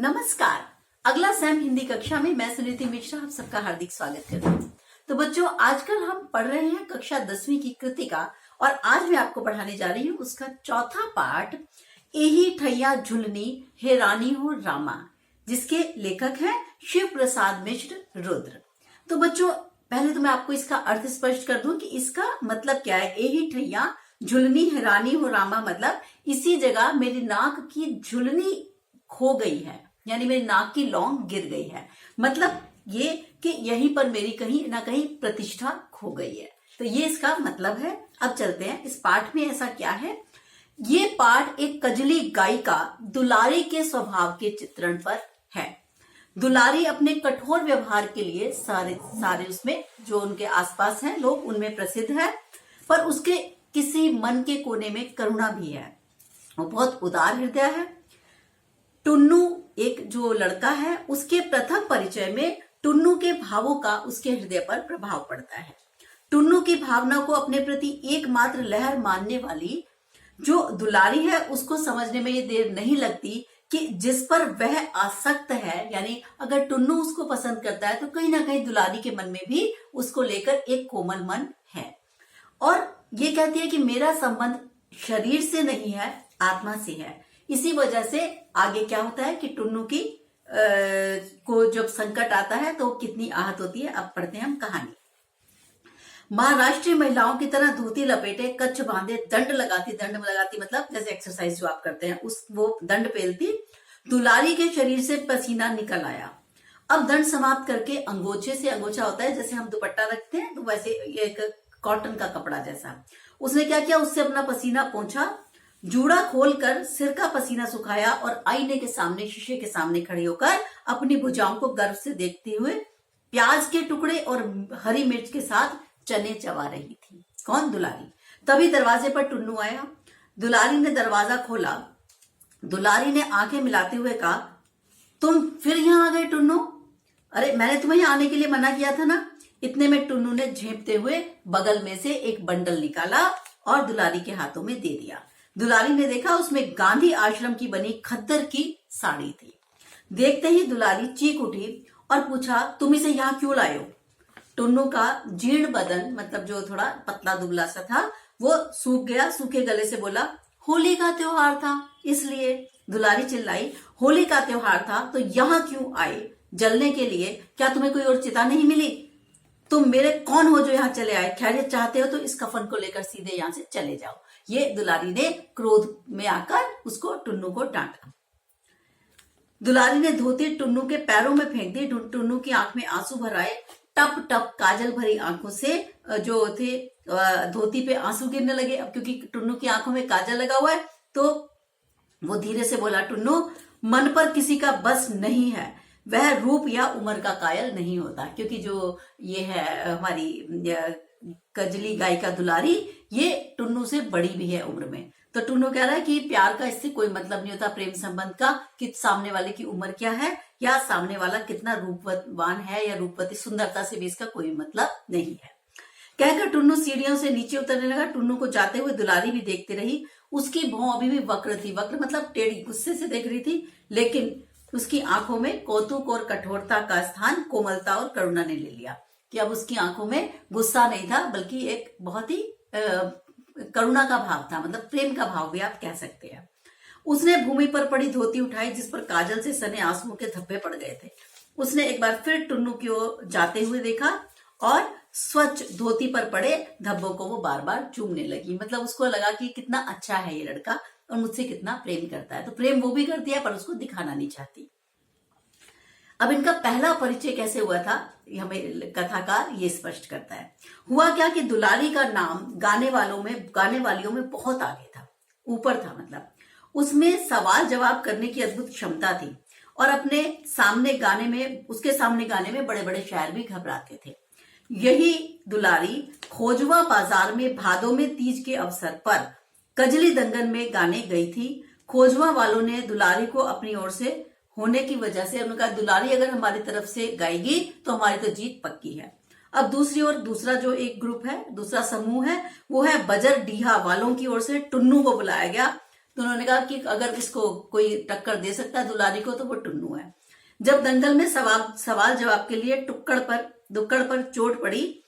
नमस्कार। अगला सैम हिंदी कक्षा में मैं सुनीति मिश्रा आप सबका हार्दिक स्वागत करती हूँ। तो बच्चों, आजकल हम पढ़ रहे हैं कक्षा 10वीं की कृतिका और आज मैं आपको पढ़ाने जा रही हूँ उसका चौथा पाठ, एही ठैया झुलनी हे रानी हो रामा, जिसके लेखक हैं शिव प्रसाद मिश्र रुद्र। तो बच्चों, पहले तो मैं आपको इसका अर्थ स्पष्ट कर दूं कि इसका मतलब क्या है। एही ठैया झुलनी है रानी हो रामा मतलब इसी जगह मेरी नाक की झुलनी खो गई है, यानी मेरी नाक की लौंग गिर गई है। मतलब ये कि यहीं पर मेरी कहीं ना कहीं प्रतिष्ठा खो गई है। तो ये इसका मतलब है। अब चलते हैं इस पाठ में ऐसा क्या है। ये पाठ एक कजली गायिका दुलारी के स्वभाव के चित्रण पर है। दुलारी अपने कठोर व्यवहार के लिए सारे उसमें जो उनके आसपास हैं लोग उनमें प्रसिद्ध है, पर उसके किसी मन के कोने में करुणा भी है। वो बहुत उदार हृदय है। टुन्नू एक जो लड़का है उसके प्रथम परिचय में टुन्नू के भावों का उसके हृदय पर प्रभाव पड़ता है। टुन्नू की भावना को अपने प्रति एकमात्र लहर मानने वाली जो दुलारी है उसको समझने में ये देर नहीं लगती कि जिस पर वह आसक्त है, यानी अगर टुन्नू उसको पसंद करता है तो कहीं ना कहीं दुलारी के मन में भी उसको लेकर एक कोमल मन है। और ये कहती है कि मेरा संबंध शरीर से नहीं है, आत्मा से है। इसी वजह से आगे क्या होता है कि टुन्नू की को जब संकट आता है तो कितनी आहत होती है। अब पढ़ते हैं हम कहानी। महाराष्ट्रीय महिलाओं की तरह धोती लपेटे, कच्छ बांधे, दंड लगाती मतलब जैसे एक्सरसाइज जो आप करते हैं उस वो दंड पेलती दुलारी के शरीर से पसीना निकल आया। अब दंड समाप्त करके अंगोछे से, अंगोछा होता है जैसे हम दुपट्टा रखते हैं तो वैसे एक कॉटन का कपड़ा जैसा, उसने क्या किया, उससे अपना पसीना पोंछा, जूड़ा खोलकर सिर का पसीना सुखाया और आईने के सामने, शीशे के सामने खड़ी होकर अपनी भुजाओं को गर्व से देखते हुए प्याज के टुकड़े और हरी मिर्च के साथ चने चबा रही थी। कौन? दुलारी। तभी दरवाजे पर टुन्नू आया। दुलारी ने दरवाजा खोला। दुलारी ने आंखें मिलाते हुए कहा, तुम फिर यहां आ गए टुन्नू? अरे मैंने तुम्हें यहां आने के लिए मना किया था ना। इतने में टुन्नू ने झेपते हुए बगल में से एक बंडल निकाला और दुलारी के हाथों में दे दिया। दुलारी ने देखा उसमें गांधी आश्रम की बनी खद्दर की साड़ी थी। देखते ही दुलारी चीख उठी और पूछा, तुम इसे यहाँ क्यों लाए हो? टुन्नू का जीर्ण बदन, मतलब जो थोड़ा पतला दुबला सा था, वो सूख गया। सूखे गले से बोला, होली का त्योहार था इसलिए। दुलारी चिल्लाई, होली का त्योहार था तो यहाँ क्यों आए? जलने के लिए? क्या तुम्हें कोई और चिता नहीं मिली? तुम मेरे कौन हो जो यहाँ चले आए? खैरियत चाहते हो तो इस कफन को लेकर सीधे यहाँ से चले जाओ। ये दुलारी ने क्रोध में आकर उसको, टुन्नू को डांटा। दुलारी ने धोती टुन्नू के पैरों में फेंक दी। टुन्नू की आंख में आंसू भर आए। टप टप काजल भरी आंखों से जो थे धोती पे आंसू गिरने लगे। अब क्योंकि टुन्नू की आंखों में काजल लगा हुआ है तो वो धीरे से बोला, टुन्नू, मन पर किसी का बस नहीं है, वह रूप या उम्र का कायल नहीं होता। क्योंकि जो ये है हमारी कजली गायिका दुलारी, ये टुन्नू से बड़ी भी है उम्र में। तो टुन्नू कह रहा है कि प्यार का इससे कोई मतलब नहीं होता, प्रेम संबंध का, कि सामने वाले की उम्र क्या है या सामने वाला कितना रूपवान है या रूपवती, सुंदरता से भी इसका कोई मतलब नहीं है। कहकर टुन्नू सीढ़ियों से नीचे उतरने लगा। टुन्नू को जाते हुए दुलारी भी देखती रही। उसकी भौं अभी भी वक्र थी, वक्र मतलब टेढ़ी, गुस्से से देख रही थी, लेकिन उसकी आंखों में कौतुक और कठोरता का स्थान कोमलता और करुणा ने ले लिया। कि अब उसकी आंखों में गुस्सा नहीं था बल्कि एक बहुत ही करुणा का भाव था, मतलब प्रेम का भाव भी आप कह सकते हैं। उसने भूमि पर पड़ी धोती उठाई जिस पर काजल से सने आंसुओं के धब्बे पड़ गए थे। उसने एक बार फिर टुन्नू की ओर जाते हुए देखा और स्वच्छ धोती पर पड़े धब्बों को वो बार बार चूमने लगी। मतलब उसको लगा कि कितना अच्छा है ये लड़का और मुझसे कितना प्रेम करता है। तो प्रेम वो भी करती है पर उसको दिखाना नहीं चाहती। अब इनका पहला परिचय कैसे हुआ था हमें कथाकार ये स्पष्ट करता है। हुआ क्या कि दुलारी का नाम गाने वालियों में बहुत आगे था, ऊपर था। मतलब उसमें सवाल जवाब करने की अद्भुत क्षमता थी और उसके सामने गाने में बड़े बड़े शायर भी घबराते थे। यही दुलारी खोजवा बाजार में भादों में तीज के अवसर पर कजली दंगन में गाने गई थी। खोजवा वालों ने दुलारी को अपनी ओर से होने की वजह से उन्होंने कहा, दुलारी अगर हमारी तरफ से गाएगी तो हमारी तो जीत पक्की है। अब दूसरी ओर दूसरा जो एक ग्रुप है, दूसरा समूह है, वो है बजर डीहा वालों की ओर से टुन्नू को बुलाया गया तो उन्होंने कहा कि अगर इसको कोई टक्कर दे सकता है दुलारी को तो वो टुन्नू है। जब दंगल में सवाल जवाब के लिए दुक्कड़ पर चोट पड़ी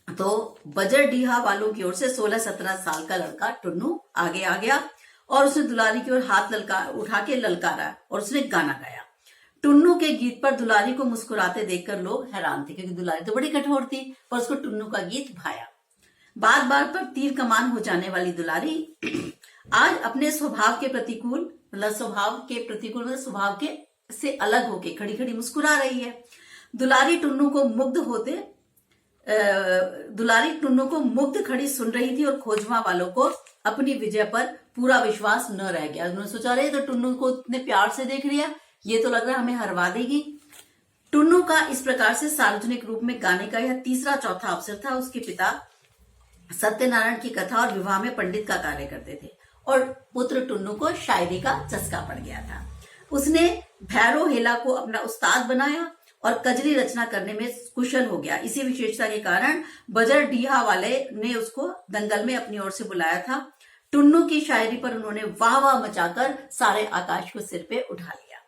तो बजरडीहा वालों की ओर से 16-17 साल का लड़का टुन्नू आगे आ गया और उसने दुलारी की ओर हाथ उठा के ललकारा और उसने गाना गाया। टुन्नू के गीत पर दुलारी को मुस्कुराते देखकर लोग हैरान थे, क्योंकि दुलारी तो बड़ी कठोर थी, पर उसको टुन्नू का गीत भाया। बात बात पर तीर कमान हो जाने वाली दुलारी आज अपने स्वभाव के प्रतिकूल मतलब स्वभाव के से अलग होके खड़ी खड़ी मुस्कुरा रही है। दुलारी टुन्नू को मुग्ध खड़ी सुन रही थी और खोजमा वालों को अपनी विजय पर पूरा विश्वास न रह गया। उन्होंने सोचा रहे तो टुन्नू को इतने प्यार से देख लिया, ये तो लग रहा है हमें हरवा देगी। टुन्नू का इस प्रकार से सार्वजनिक रूप में गाने का यह तीसरा चौथा अवसर था। उसके पिता सत्यनारायण की कथा और विवाह में पंडित का कार्य करते थे और पुत्र टुन्नू को शायरी का चस्का पड़ गया था। उसने भैरो हेला को अपना उस्ताद बनाया और कजरी रचना करने में कुशल हो गया। इसी विशेषता के कारण बजरडीहा वाले ने उसको दंगल में अपनी ओर से बुलाया था। टुन्नू की शायरी पर उन्होंने वाह वाह मचाकर सारे आकाश को सिर पे उठा लिया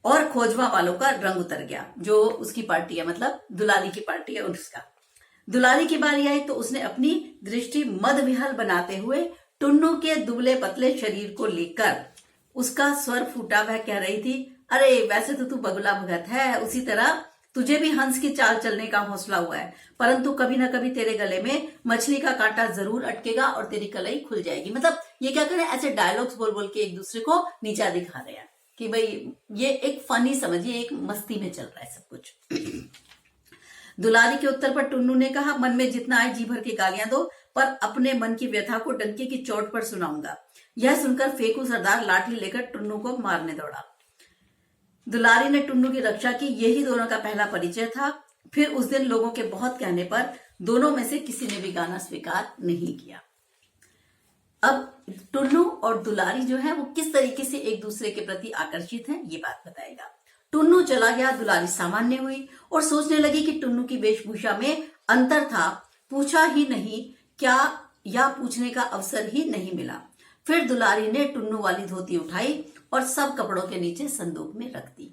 और खोजवा वालों का रंग उतर गया। जो उसकी पार्टी है, मतलब दुलारी की पार्टी है उसका। दुलारी की बारी आई तो उसने अपनी दृष्टि मदविहल बनाते हुए टुन्नू के दुबले पतले शरीर को लेकर उसका स्वर फूटा। वह कह रही थी, अरे वैसे तो तू बगुला भगत है, उसी तरह तुझे भी हंस की चाल चलने का हौसला हुआ है, परंतु कभी ना कभी तेरे गले में मछली का कांटा जरूर अटकेगा और तेरी कलाई खुल जाएगी। मतलब ये क्या करें, ऐसे डायलॉग्स बोल बोल के एक दूसरे को नीचा दिखा रहे हैं कि भाई ये एक फनी समझिए, एक मस्ती में चल रहा है सब कुछ। दुलारी के उत्तर पर टुन्नू ने कहा, मन में जितना आए जी भर के गालियां दो, पर अपने मन की व्यथा को डंके की चोट पर सुनाऊंगा। यह सुनकर फेकू सरदार लाठी लेकर टुन्नू को मारने दौड़ा। दुलारी ने टुन्नू की रक्षा की। यही दोनों का पहला परिचय था। फिर उस दिन लोगों के बहुत कहने पर दोनों में से किसी ने भी गाना स्वीकार नहीं किया। अब टुन्नू और दुलारी जो है वो किस तरीके से एक दूसरे के प्रति आकर्षित हैं, ये बात बताएगा। टुन्नू चला गया, दुलारी सामान्य हुई और सोचने लगी कि टुन्नू की वेशभूषा में अंतर था। पूछा ही नहीं क्या या पूछने का अवसर ही नहीं मिला। फिर दुलारी ने टुन्नू वाली धोती उठाई और सब कपड़ों के नीचे संदूक में रख दी।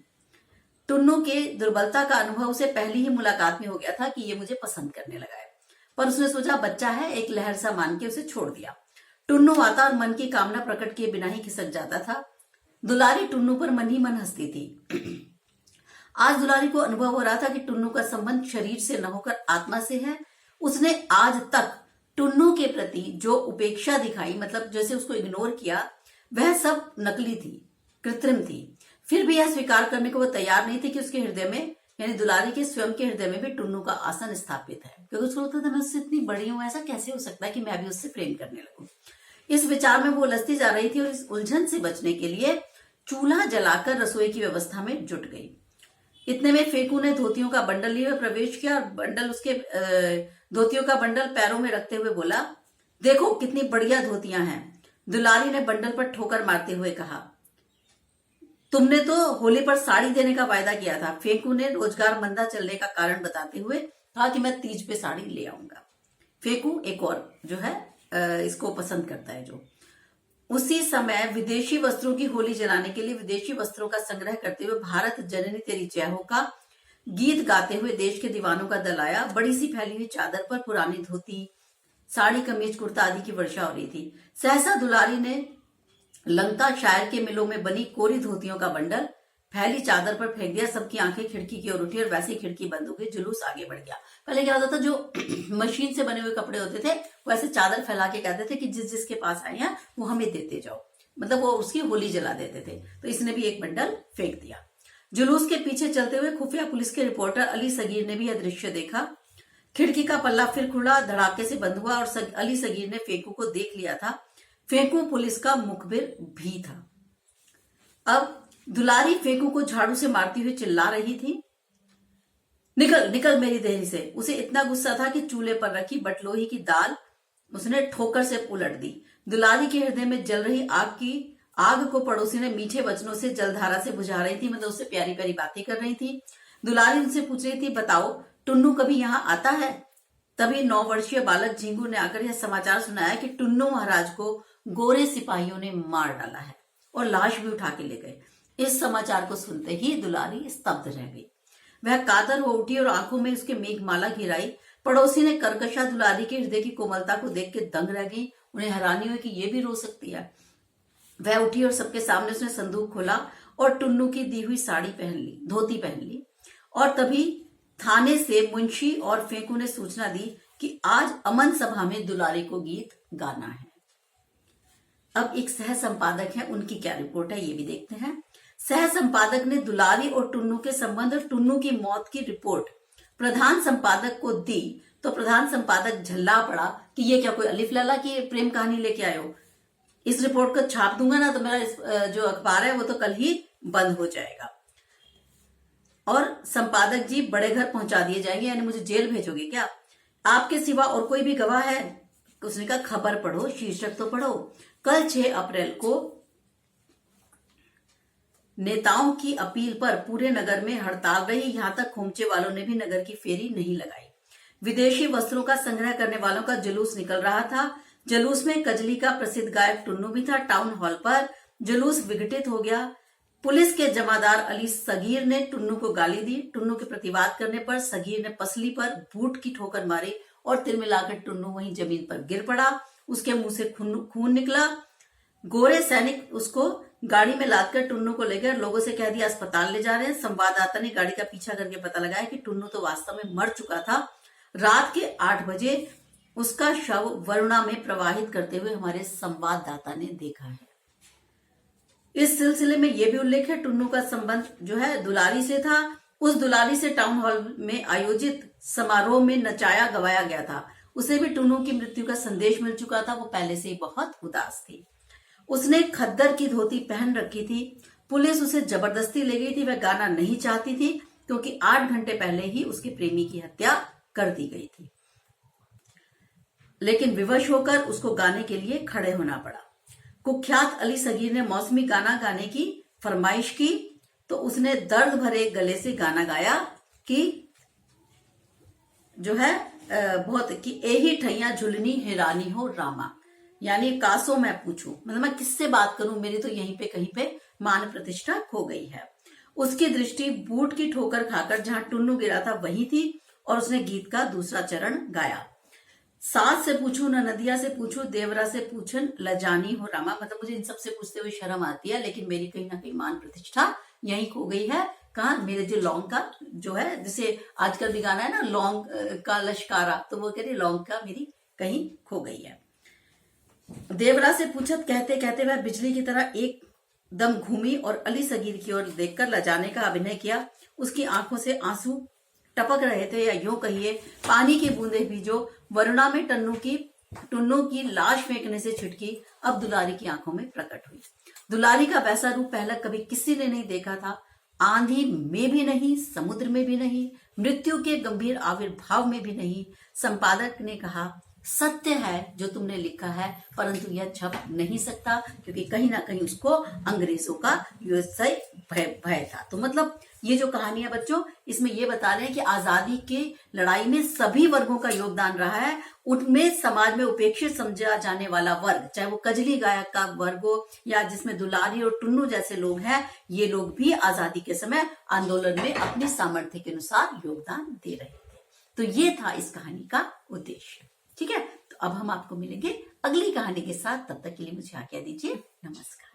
टुन्नू के दुर्बलता का अनुभव उसे पहली ही मुलाकात में हो गया था कि ये मुझे पसंद करने लगा है, पर उसने सोचा बच्चा है, एक लहर सा मान के उसे छोड़ दिया। टुन्नू आता और मन की कामना प्रकट किए बिना ही खिसक जाता था। दुलारी टुन्नू पर मन ही मन हंसती थी। आज दुलारी को अनुभव हो रहा था कि टुन्नू का संबंध शरीर से न होकर आत्मा से है। उसने आज तक टुन्नू के प्रति जो उपेक्षा दिखाई, मतलब जैसे उसको इग्नोर किया, वह सब नकली थी, कृत्रिम थी। फिर भी यह स्वीकार करने को वो तैयार नहीं थी कि उसके हृदय में, यानी दुलारी के स्वयं के हृदय में भी टुन्नू का आसन स्थापित है, क्योंकि उसको लगता था मैं उससे इतनी बड़ी हूं, ऐसा कैसे हो सकता है कि मैं भी उससे प्रेम करने लगूं। इस विचार में वो उलझती जा रही थी और इस उलझन से बचने के लिए चूल्हा जलाकर रसोई की व्यवस्था में जुट गई। इतने में फेकू ने धोतियों का बंडल लिए प्रवेश किया और धोतियों का बंडल पैरों में रखते हुए बोला, देखो कितनी बढ़िया धोतियां हैं। दुलारी ने बंडल पर ठोकर मारते हुए कहा, तुमने तो होली पर साड़ी देने का वायदा किया था। फेकू ने रोजगार मंदा चलने का कारण बताते हुए कहा कि मैं तीज पे साड़ी ले आऊंगा। फेकू एक और जो है इसको पसंद करता है। जो उसी समय विदेशी वस्त्रों की होली जलाने के लिए विदेशी वस्त्रों का संग्रह करते हुए भारत जननी तेरी जय हो का गीत गाते हुए देश के दीवानों का दल आया। बड़ी सी फैली हुई चादर पर पुरानी धोती, साड़ी, कमीज, कुर्ता आदि की वर्षा हो रही थी। सहसा दुलारी ने लंका शायर के मिलों में बनी कोरी धोतियों का बंडल फैली चादर पर फेंक दिया। सबकी आंखें खिड़की की ओर उठी और वैसे ही खिड़की बंद हो गई। जुलूस आगे बढ़ गया। पहले क्या होता था, जो मशीन से बने हुए कपड़े होते थे वो ऐसे चादर फैला के कहते थे कि जिस जिसके पास आए हैं वो हमें देते जाओ, मतलब वो उसकी होली जला देते थे। तो इसने भी एक बंडल फेंक दिया। जुलूस के पीछे चलते हुए खुफिया पुलिस के रिपोर्टर अली सगीर ने भी यह दृश्य देखा। खिड़की का पल्ला फिर खुला, धड़ाके से बंद हुआ और अली सगीर ने फेकू को देख लिया था। फेकू पुलिस का मुखबिर भी था। अब दुलारी फेकू को झाड़ू से मारती हुई चिल्ला रही थी, निकल निकल मेरी देहरी से। उसे इतना गुस्सा था कि चूल्हे पर रखी बटलोही की दाल उसने ठोकर से उलट दी। दुलारी के हृदय में जल रही आग को पड़ोसी ने मीठे वचनों से जलधारा से बुझा रही थी, मतलब उससे प्यारी प्यारी बातें कर रही थी। दुलारी उनसे पूछ रही थी, बताओ टुन्नू कभी यहाँ आता है? तभी 9 वर्षीय बालक झिंगू ने आकर यह समाचार सुनाया कि टुन्नू महाराज को गोरे सिपाहियों ने मार डाला है और लाश भी उठा के ले गए। इस समाचार को सुनते ही दुलारी स्तब्ध रह गई। वह कातर हो उठी और आंखों में उसके मेघमाला गिराई। पड़ोसी ने कर्कशा दुलारी के हृदय की कोमलता को देख के दंग रह गई। उन्हें हैरानी हुई कि ये भी रो सकती है। वह उठी और सबके सामने उसने संदूक खोला और टुन्नू की दी हुई साड़ी पहन ली, धोती पहन ली। और तभी थाने से मुंशी और फेंकू ने सूचना दी कि आज अमन सभा में दुलारी को गीत गाना है। अब एक सह संपादक है, उनकी क्या रिपोर्ट है ये भी देखते हैं। सह संपादक ने दुलारी और टुन्नू के संबंध और टुन्नू की मौत की रिपोर्ट प्रधान संपादक को दी तो प्रधान संपादक झल्ला पड़ा कि ये क्या कोई अलिफ लैला की प्रेम कहानी लेके आए हो। इस रिपोर्ट को छाप दूंगा ना तो मेरा जो अखबार है वो तो कल ही बंद हो जाएगा और संपादक जी बड़े घर पहुंचा दिए जाएंगे, यानी मुझे जेल भेजोगे क्या? आपके सिवा और कोई भी गवाह है? उसने कहा खबर पढ़ो, शीर्षक तो पढ़ो। कल 6 अप्रैल को नेताओं की अपील पर पूरे नगर में हड़ताल रही। यहां तक खोमचे वालों ने भी नगर की फेरी नहीं लगाई। विदेशी वस्त्रों का संग्रह करने वालों का जुलूस निकल रहा था। जुलूस में कजली का प्रसिद्ध गायक टुन्नू भी था। टाउन हॉल पर जुलूस विघटित हो गया। पुलिस के जमादार अली सगीर ने टुन्नू को गाली दी। टुन्नू के प्रतिवाद करने पर सगीर ने पसली पर बूट की ठोकर मारी और तिलमिलाकर टुन्नू वहीं जमीन पर गिर पड़ा। उसके मुंह से खून निकला। गोरे सैनिक उसको गाड़ी में लादकर टुन्नू को ले गए, लोगों से कह दिया अस्पताल ले जा रहे हैं। संवाददाता ने गाड़ी का पीछा करके पता लगाया कि टुन्नू तो वास्तव में मर चुका था। रात के 8 बजे उसका शव वरुणा में प्रवाहित करते हुए हमारे संवाददाता ने देखा है। इस सिलसिले में यह भी उल्लेख है टुन्नू का संबंध जो है दुलारी से था। उस दुलारी से टाउन हॉल में आयोजित समारोह में नचाया गवाया गया था। उसे भी टुन्नू की मृत्यु का संदेश मिल चुका था। वो पहले से ही बहुत उदास थी। उसने खद्दर की धोती पहन रखी थी। पुलिस उसे जबरदस्ती ले गई थी। वह गाना नहीं चाहती थी क्योंकि 8 घंटे पहले ही उसके प्रेमी की हत्या कर दी गई थी, लेकिन विवश होकर उसको गाने के लिए खड़े होना पड़ा। कुख्यात अली सगीर ने मौसमी गाना गाने की फरमाइश की तो उसने दर्द भरे गले से गाना गाया कि जो है बहुत कि एही ठैया झुलनी हैरानी हो रामा, यानी कासो मैं पूछूं, मतलब मैं किससे बात करूं, मेरी तो यहीं पे कहीं पे मान प्रतिष्ठा खो गई है। उसकी दृष्टि बूट की ठोकर खाकर जहां टुन्नू गिरा था वही थी और उसने गीत का दूसरा चरण गाया। सास से पूछूं न नदिया से पूछूं, देवरा से पूछन लजानी हो रामा, मतलब मुझे इन सब से पूछते हुए शर्म आती है, लेकिन मेरी कहीं ना कहीं मान प्रतिष्ठा यहीं खो गई है। कहा मेरे जो लौंग का जो है, जिसे आजकल भी गाना है ना लौंग का लश्कारा, तो वो कह रही लौंग का मेरी कहीं खो गई है। देवरा से पूछत कहते कहते वह बिजली की तरह एक दम घूमी और अली सगीर की ओर देखकर लजाने का अभिनय किया। उसकी आंखों से आंसू टपक रहे थे, या यूं कहिए पानी की बूंदें भी जो वरुणा में टुन्नू की लाश फेंकने से छिटकी, अब दुलारी की आंखों में प्रकट हुई। दुलारी का वैसा रूप पहले कभी किसी ने नहीं देखा था। आंधी में भी नहीं, समुद्र में भी नहीं, मृत्यु के गंभीर आविर्भाव में भी नहीं। संपादक ने कहा सत्य है जो तुमने लिखा है, परंतु यह छप नहीं सकता क्योंकि कहीं ना कहीं उसको अंग्रेजों का यूएसए भय था। तो मतलब ये जो कहानी है बच्चों, इसमें ये बता रहे हैं कि आजादी की लड़ाई में सभी वर्गों का योगदान रहा है। उनमें समाज में उपेक्षित समझा जाने वाला वर्ग, चाहे वो कजली गायक का वर्ग हो या जिसमें दुलारी और टुन्नू जैसे लोग हैं, ये लोग भी आजादी के समय आंदोलन में अपने सामर्थ्य के अनुसार योगदान दे रहे थे। तो ये था इस कहानी का उद्देश्य। ठीक है, तो अब हम आपको मिलेंगे अगली कहानी के साथ। तब तक के लिए मुझे आज्ञा दीजिए। नमस्कार।